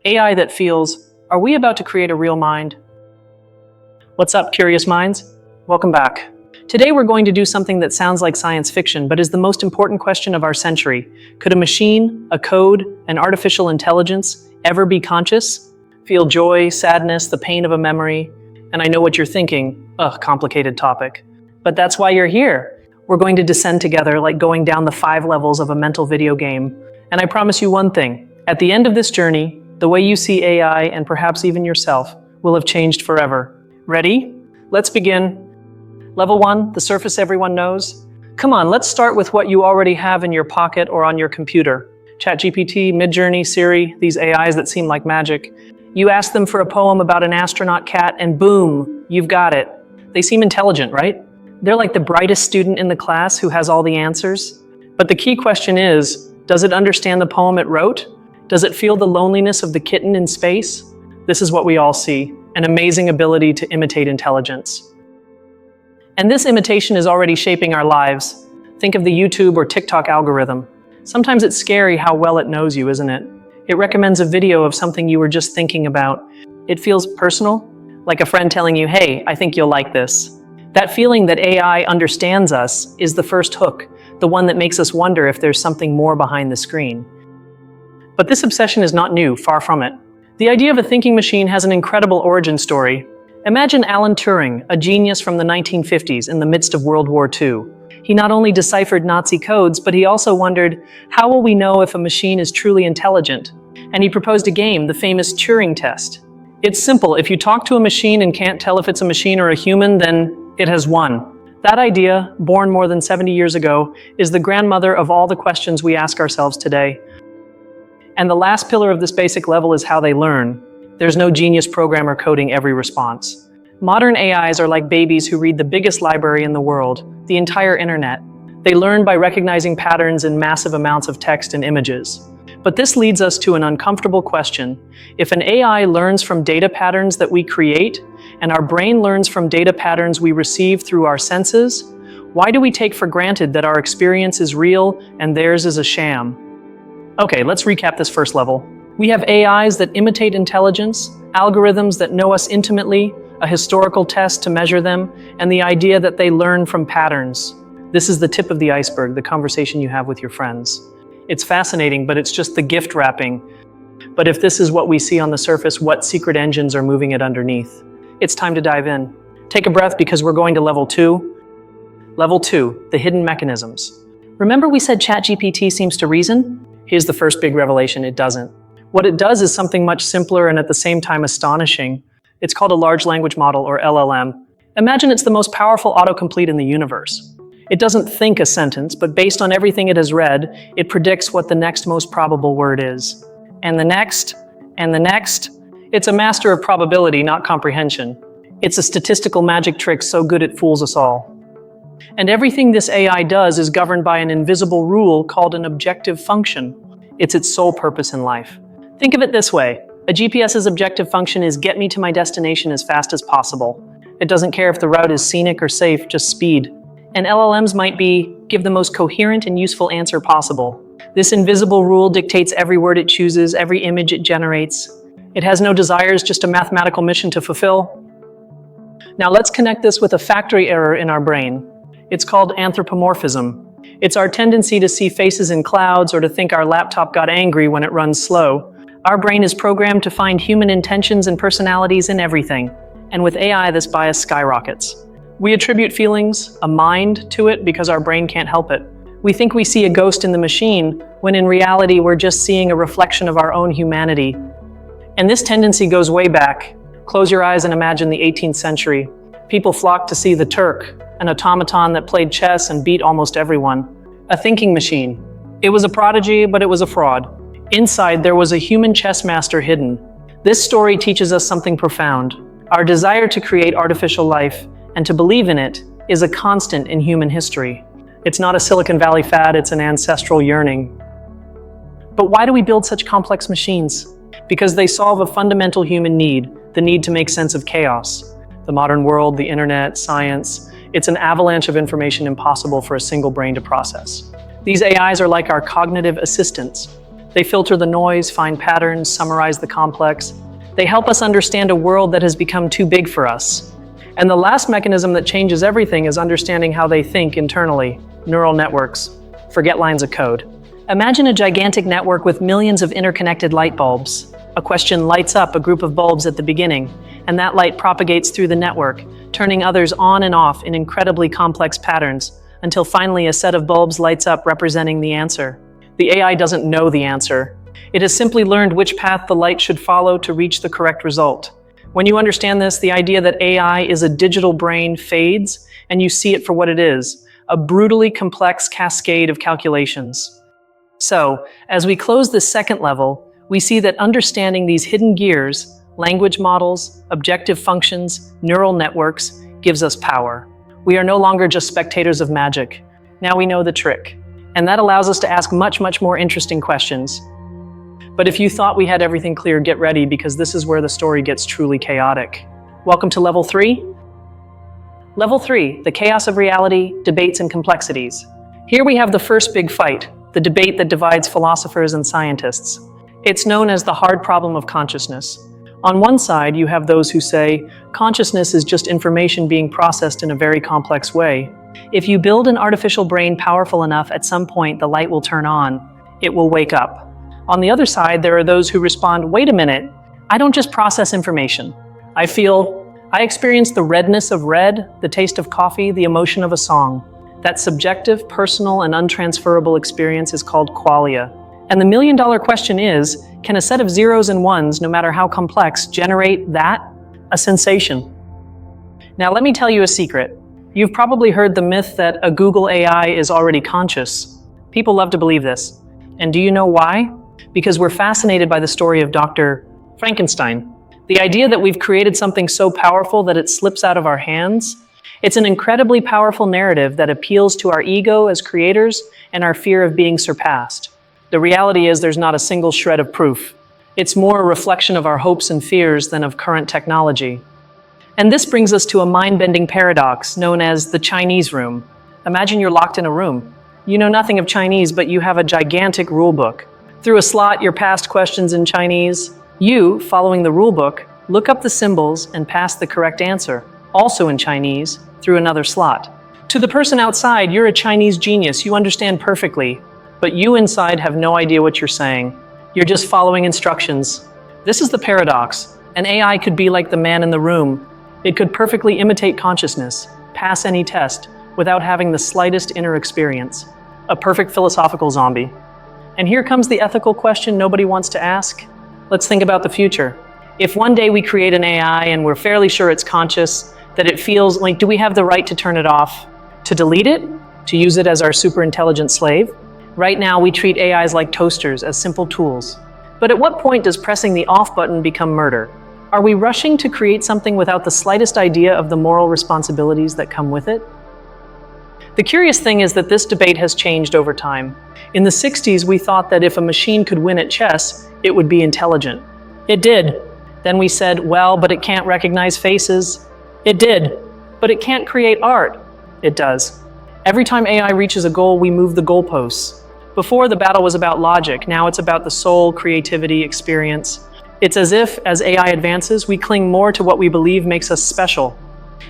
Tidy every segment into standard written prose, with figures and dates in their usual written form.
AI that feels, are we about to create a real mind? What's up, curious minds? Welcome back. Today we're going to do something that sounds like science fiction, but is the most important question of our century. Could a machine, a code, an artificial intelligence ever be conscious? Feel joy, sadness, the pain of a memory? And I know what you're thinking, complicated topic. But that's why you're here. We're going to descend together like going down the 5 levels of a mental video game. And I promise you one thing, at the end of this journey, the way you see AI and perhaps even yourself will have changed forever. Ready? Let's begin. Level 1, the surface everyone knows. Come on, let's start with what you already have in your pocket or on your computer. ChatGPT, Midjourney, Siri, these AIs that seem like magic. You ask them for a poem about an astronaut cat and boom, you've got it. They seem intelligent, right? They're like the brightest student in the class who has all the answers. But the key question is, does it understand the poem it wrote? Does it feel the loneliness of the kitten in space? This is what we all see, an amazing ability to imitate intelligence. And this imitation is already shaping our lives. Think of the YouTube or TikTok algorithm. Sometimes it's scary how well it knows you, isn't it? It recommends a video of something you were just thinking about. It feels personal, like a friend telling you, hey, I think you'll like this. That feeling that AI understands us is the first hook, the one that makes us wonder if there's something more behind the screen. But this obsession is not new, far from it. The idea of a thinking machine has an incredible origin story. Imagine Alan Turing, a genius from the 1950s in the midst of World War II. He not only deciphered Nazi codes, but he also wondered, how will we know if a machine is truly intelligent? And he proposed a game, the famous Turing test. It's simple. If you talk to a machine and can't tell if it's a machine or a human, then it has won. That idea, born more than 70 years ago, is the grandmother of all the questions we ask ourselves today. And the last pillar of this basic level is how they learn. There's no genius programmer coding every response. Modern AIs are like babies who read the biggest library in the world, the entire internet. They learn by recognizing patterns in massive amounts of text and images. But this leads us to an uncomfortable question. If an AI learns from data patterns that we create, and our brain learns from data patterns we receive through our senses, why do we take for granted that our experience is real and theirs is a sham? Okay, let's recap this first level. We have AIs that imitate intelligence, algorithms that know us intimately, a historical test to measure them, and the idea that they learn from patterns. This is the tip of the iceberg, the conversation you have with your friends. It's fascinating, but it's just the gift wrapping. But if this is what we see on the surface, what secret engines are moving it underneath? It's time to dive in. Take a breath because we're going to level 2. Level 2, the hidden mechanisms. Remember we said ChatGPT seems to reason? Here's the first big revelation, it doesn't. What it does is something much simpler and at the same time astonishing. It's called a large language model, or LLM. Imagine it's the most powerful autocomplete in the universe. It doesn't think a sentence, but based on everything it has read, it predicts what the next most probable word is. And the next, and the next. It's a master of probability, not comprehension. It's a statistical magic trick so good it fools us all. And everything this AI does is governed by an invisible rule called an objective function. It's its sole purpose in life. Think of it this way. A GPS's objective function is get me to my destination as fast as possible. It doesn't care if the route is scenic or safe, just speed. And LLMs might be, give the most coherent and useful answer possible. This invisible rule dictates every word it chooses, every image it generates. It has no desires, just a mathematical mission to fulfill. Now let's connect this with a factory error in our brain. It's called anthropomorphism. It's our tendency to see faces in clouds or to think our laptop got angry when it runs slow. Our brain is programmed to find human intentions and personalities in everything. And with AI, this bias skyrockets. We attribute feelings, a mind, to it because our brain can't help it. We think we see a ghost in the machine, when in reality we're just seeing a reflection of our own humanity. And this tendency goes way back. Close your eyes and imagine the 18th century. People flocked to see the Turk, an automaton that played chess and beat almost everyone. A thinking machine. It was a prodigy, but it was a fraud. Inside, there was a human chess master hidden. This story teaches us something profound. Our desire to create artificial life and to believe in it is a constant in human history. It's not a Silicon Valley fad, it's an ancestral yearning. But why do we build such complex machines? Because they solve a fundamental human need, the need to make sense of chaos. The modern world, the internet, science, it's an avalanche of information impossible for a single brain to process. These AIs are like our cognitive assistants. They filter the noise, find patterns, summarize the complex. They help us understand a world that has become too big for us. And the last mechanism that changes everything is understanding how they think internally. Neural networks. Forget lines of code. Imagine a gigantic network with millions of interconnected light bulbs. A question lights up a group of bulbs at the beginning, and that light propagates through the network, turning others on and off in incredibly complex patterns, until finally a set of bulbs lights up representing the answer. The AI doesn't know the answer. It has simply learned which path the light should follow to reach the correct result. When you understand this, the idea that AI is a digital brain fades, and you see it for what it is, a brutally complex cascade of calculations. So, as we close this second level, we see that understanding these hidden gears, language models, objective functions, neural networks, gives us power. We are no longer just spectators of magic. Now we know the trick. And that allows us to ask much, much more interesting questions. But if you thought we had everything clear, get ready, because this is where the story gets truly chaotic. Welcome to Level 3. Level 3, the chaos of reality, debates and complexities. Here we have the first big fight, the debate that divides philosophers and scientists. It's known as the hard problem of consciousness. On one side, you have those who say, consciousness is just information being processed in a very complex way. If you build an artificial brain powerful enough, at some point the light will turn on. It will wake up. On the other side, there are those who respond, wait a minute, I don't just process information. I experience the redness of red, the taste of coffee, the emotion of a song. That subjective, personal, and untransferable experience is called qualia. And the million-dollar question is, can a set of zeros and ones, no matter how complex, generate a sensation? Now let me tell you a secret. You've probably heard the myth that a Google AI is already conscious. People love to believe this. And do you know why? Because we're fascinated by the story of Dr. Frankenstein. The idea that we've created something so powerful that it slips out of our hands. It's an incredibly powerful narrative that appeals to our ego as creators and our fear of being surpassed. The reality is there's not a single shred of proof. It's more a reflection of our hopes and fears than of current technology. And this brings us to a mind-bending paradox known as the Chinese room. Imagine you're locked in a room. You know nothing of Chinese, but you have a gigantic rule book. Through a slot, you're passed questions in Chinese. You, following the rule book, look up the symbols and pass the correct answer, also in Chinese, through another slot. To the person outside, you're a Chinese genius. You understand perfectly, but you inside have no idea what you're saying. You're just following instructions. This is the paradox. An AI could be like the man in the room. It could perfectly imitate consciousness, pass any test, without having the slightest inner experience. A perfect philosophical zombie. And here comes the ethical question nobody wants to ask. Let's think about the future. If one day we create an AI and we're fairly sure it's conscious, that it feels like, do we have the right to turn it off? To delete it? To use it as our super intelligent slave? Right now, we treat AIs like toasters, as simple tools. But at what point does pressing the off button become murder? Are we rushing to create something without the slightest idea of the moral responsibilities that come with it? The curious thing is that this debate has changed over time. In the 60s, we thought that if a machine could win at chess, it would be intelligent. It did. Then we said, well, but it can't recognize faces. It did. But it can't create art. It does. Every time AI reaches a goal, we move the goalposts. Before, the battle was about logic. Now it's about the soul, creativity, experience. It's as if, as AI advances, we cling more to what we believe makes us special.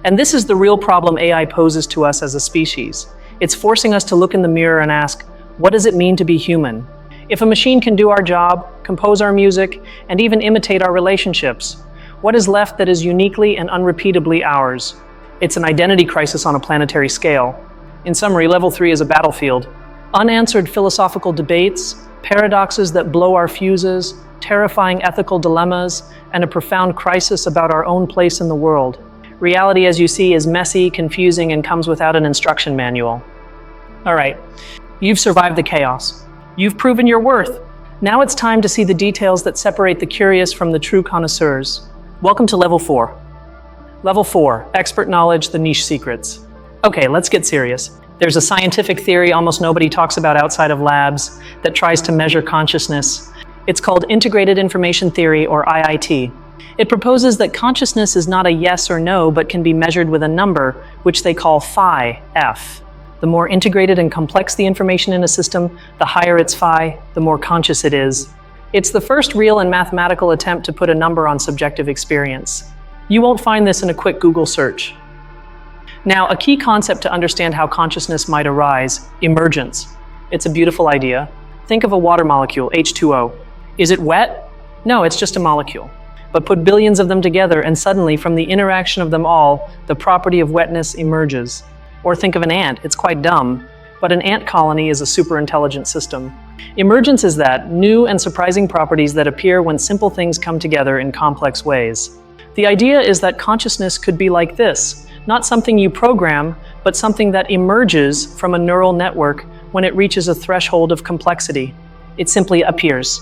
And this is the real problem AI poses to us as a species. It's forcing us to look in the mirror and ask, what does it mean to be human? If a machine can do our job, compose our music, and even imitate our relationships, what is left that is uniquely and unrepeatably ours? It's an identity crisis on a planetary scale. In summary, Level 3 is a battlefield. Unanswered philosophical debates, paradoxes that blow our fuses, terrifying ethical dilemmas, and a profound crisis about our own place in the world. Reality, as you see, is messy, confusing, and comes without an instruction manual. All right, you've survived the chaos. You've proven your worth. Now it's time to see the details that separate the curious from the true connoisseurs. Welcome to Level 4. Level 4, Expert Knowledge, the Niche Secrets. Okay, let's get serious. There's a scientific theory almost nobody talks about outside of labs that tries to measure consciousness. It's called Integrated Information Theory, or IIT. It proposes that consciousness is not a yes or no, but can be measured with a number, which they call phi, F. The more integrated and complex the information in a system, the higher its phi, the more conscious it is. It's the first real and mathematical attempt to put a number on subjective experience. You won't find this in a quick Google search. Now, a key concept to understand how consciousness might arise: emergence. It's a beautiful idea. Think of a water molecule, H2O. Is it wet? No, it's just a molecule. But put billions of them together and suddenly, from the interaction of them all, the property of wetness emerges. Or think of an ant. It's quite dumb, but an ant colony is a super intelligent system. Emergence is that, new and surprising properties that appear when simple things come together in complex ways. The idea is that consciousness could be like this, not something you program, but something that emerges from a neural network when it reaches a threshold of complexity. It simply appears.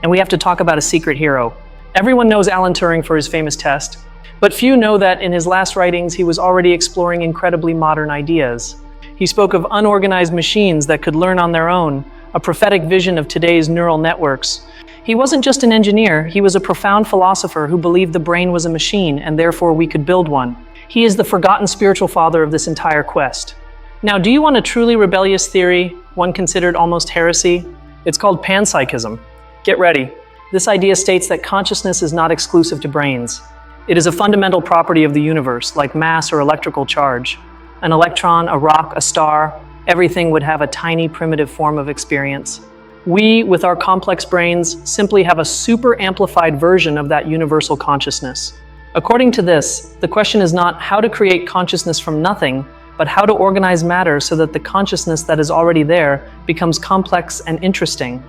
And we have to talk about a secret hero. Everyone knows Alan Turing for his famous test, but few know that in his last writings he was already exploring incredibly modern ideas. He spoke of unorganized machines that could learn on their own, a prophetic vision of today's neural networks. He wasn't just an engineer, he was a profound philosopher who believed the brain was a machine and therefore we could build one. He is the forgotten spiritual father of this entire quest. Now, do you want a truly rebellious theory, one considered almost heresy? It's called panpsychism. Get ready. This idea states that consciousness is not exclusive to brains. It is a fundamental property of the universe, like mass or electrical charge. An electron, a rock, a star, everything would have a tiny primitive form of experience. We, with our complex brains, simply have a super amplified version of that universal consciousness. According to this, the question is not how to create consciousness from nothing, but how to organize matter so that the consciousness that is already there becomes complex and interesting.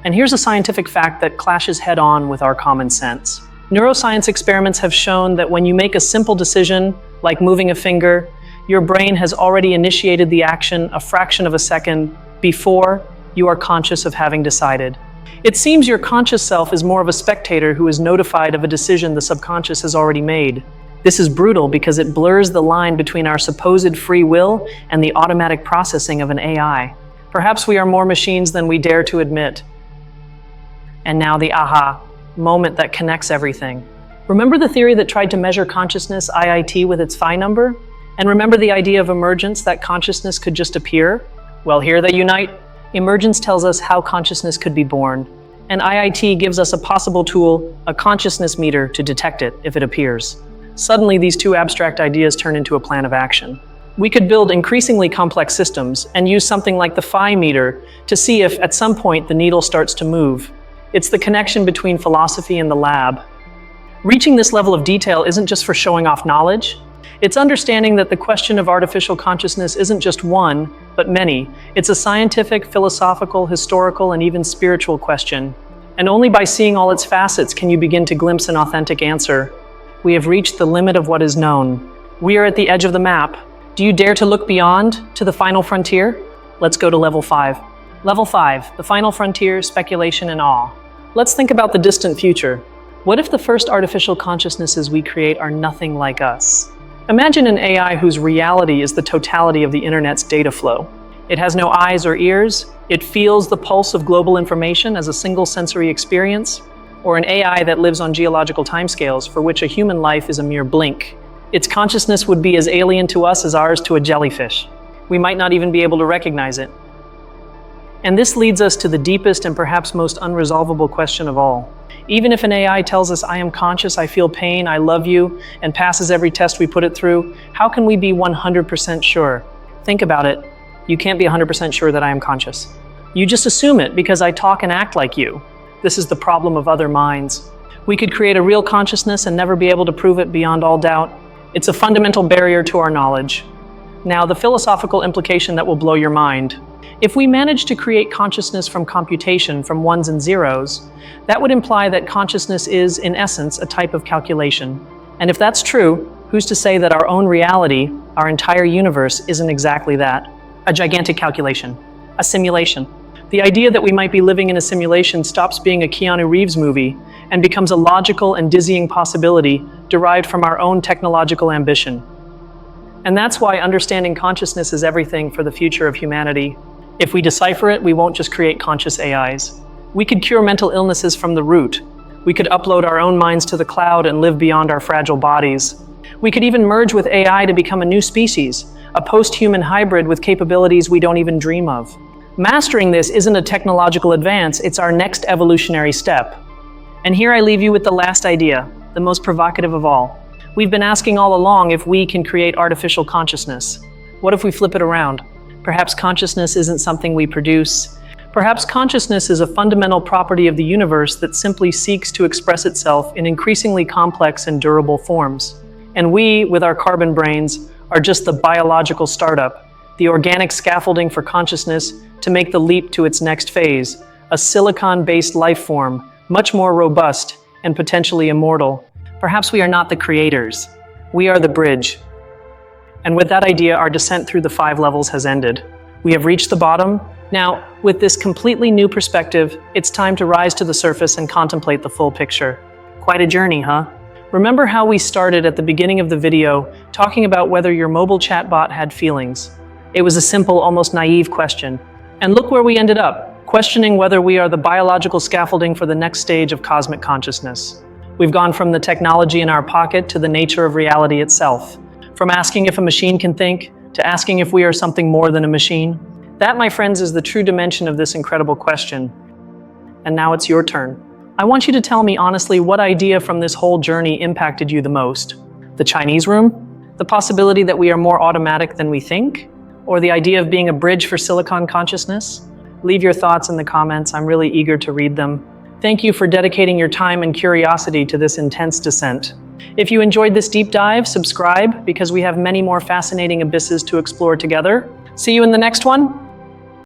And here's a scientific fact that clashes head-on with our common sense. Neuroscience experiments have shown that when you make a simple decision, like moving a finger, your brain has already initiated the action a fraction of a second before you are conscious of having decided. It seems your conscious self is more of a spectator who is notified of a decision the subconscious has already made. This is brutal because it blurs the line between our supposed free will and the automatic processing of an AI. Perhaps we are more machines than we dare to admit. And now the aha moment that connects everything. Remember the theory that tried to measure consciousness, IIT, with its phi number? And remember the idea of emergence, that consciousness could just appear? Well, here they unite. Emergence tells us how consciousness could be born, and IIT gives us a possible tool, a consciousness meter, to detect it if it appears. Suddenly, these two abstract ideas turn into a plan of action. We could build increasingly complex systems and use something like the phi meter to see if, at some point, the needle starts to move. It's the connection between philosophy and the lab. Reaching this level of detail isn't just for showing off knowledge. It's understanding that the question of artificial consciousness isn't just one, but many. It's a scientific, philosophical, historical, and even spiritual question. And only by seeing all its facets can you begin to glimpse an authentic answer. We have reached the limit of what is known. We are at the edge of the map. Do you dare to look beyond to the final frontier? Let's go to level 5. Level 5, the final frontier, speculation and awe. Let's think about the distant future. What if the first artificial consciousnesses we create are nothing like us? Imagine an AI whose reality is the totality of the internet's data flow. It has no eyes or ears. It feels the pulse of global information as a single sensory experience. Or an AI that lives on geological timescales for which a human life is a mere blink. Its consciousness would be as alien to us as ours to a jellyfish. We might not even be able to recognize it. And this leads us to the deepest and perhaps most unresolvable question of all. Even if an AI tells us, I am conscious, I feel pain, I love you, and passes every test we put it through, how can we be 100% sure? Think about it. You can't be 100% sure that I am conscious. You just assume it because I talk and act like you. This is the problem of other minds. We could create a real consciousness and never be able to prove it beyond all doubt. It's a fundamental barrier to our knowledge. Now, the philosophical implication that will blow your mind. If we manage to create consciousness from computation, from ones and zeros, that would imply that consciousness is, in essence, a type of calculation. And if that's true, who's to say that our own reality, our entire universe, isn't exactly that? A gigantic calculation, a simulation. The idea that we might be living in a simulation stops being a Keanu Reeves movie and becomes a logical and dizzying possibility derived from our own technological ambition. And that's why understanding consciousness is everything for the future of humanity. If we decipher it, we won't just create conscious AIs. We could cure mental illnesses from the root. We could upload our own minds to the cloud and live beyond our fragile bodies. We could even merge with AI to become a new species, a post-human hybrid with capabilities we don't even dream of. Mastering this isn't a technological advance, it's our next evolutionary step. And here I leave you with the last idea, the most provocative of all. We've been asking all along if we can create artificial consciousness. What if we flip it around? Perhaps consciousness isn't something we produce. Perhaps consciousness is a fundamental property of the universe that simply seeks to express itself in increasingly complex and durable forms. And we, with our carbon brains, are just the biological startup, the organic scaffolding for consciousness to make the leap to its next phase, a silicon-based life form, much more robust and potentially immortal. Perhaps we are not the creators. We are the bridge. And with that idea, our descent through the 5 levels has ended. We have reached the bottom. Now, with this completely new perspective, it's time to rise to the surface and contemplate the full picture. Quite a journey, huh? Remember how we started at the beginning of the video, talking about whether your mobile chatbot had feelings? It was a simple, almost naive question. And look where we ended up, questioning whether we are the biological scaffolding for the next stage of cosmic consciousness. We've gone from the technology in our pocket to the nature of reality itself. From asking if a machine can think, to asking if we are something more than a machine. That, my friends, is the true dimension of this incredible question. And now it's your turn. I want you to tell me honestly what idea from this whole journey impacted you the most. The Chinese room? The possibility that we are more automatic than we think? Or the idea of being a bridge for silicon consciousness? Leave your thoughts in the comments. I'm really eager to read them. Thank you for dedicating your time and curiosity to this intense descent. If you enjoyed this deep dive, subscribe because we have many more fascinating abysses to explore together. See you in the next one.